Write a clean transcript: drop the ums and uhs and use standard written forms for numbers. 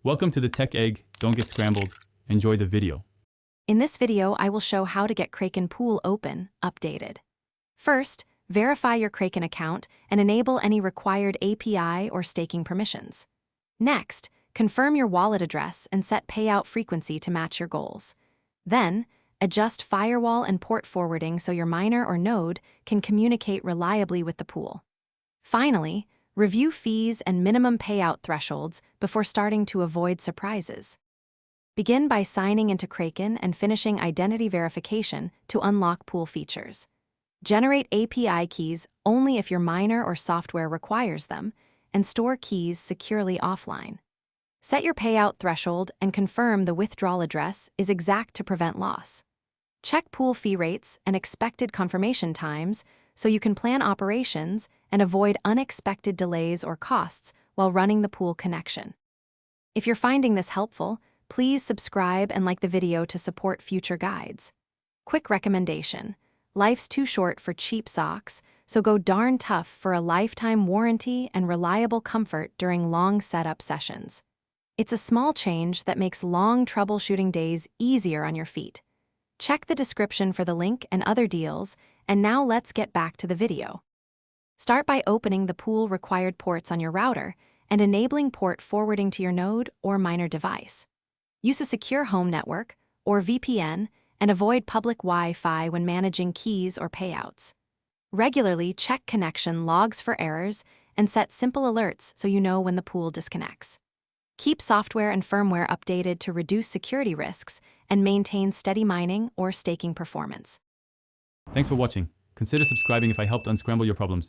Welcome to the Tech Egg. Don't get scrambled. Enjoy the video. In this video, I will show how to get Kraken Pool Open updated. First, verify your Kraken account and enable any required API or staking permissions. Next, confirm your wallet address and set payout frequency to match your goals. Then, adjust firewall and port forwarding so your miner or node can communicate reliably with the pool. Finally, review fees and minimum payout thresholds before starting to avoid surprises. Begin by signing into Kraken and finishing identity verification to unlock pool features. Generate API keys only if your miner or software requires them, and store keys securely offline. Set your payout threshold and confirm the withdrawal address is exact to prevent loss. Check pool fee rates and expected confirmation times so you can plan operations and avoid unexpected delays or costs while running the pool connection. If you're finding this helpful, please subscribe and like the video to support future guides. Quick recommendation: life's too short for cheap socks, so go darn tough for a lifetime warranty and reliable comfort during long setup sessions. It's a small change that makes long troubleshooting days easier on your feet. Check the description for the link and other deals, and now let's get back to the video. Start by opening the pool required ports on your router and enabling port forwarding to your node or miner device. Use a secure home network, or VPN, and avoid public Wi-Fi when managing keys or payouts. Regularly check connection logs for errors and set simple alerts so you know when the pool disconnects. Keep software and firmware updated to reduce security risks and maintain steady mining or staking performance. Thanks for watching. Consider subscribing if I helped unscramble your problems.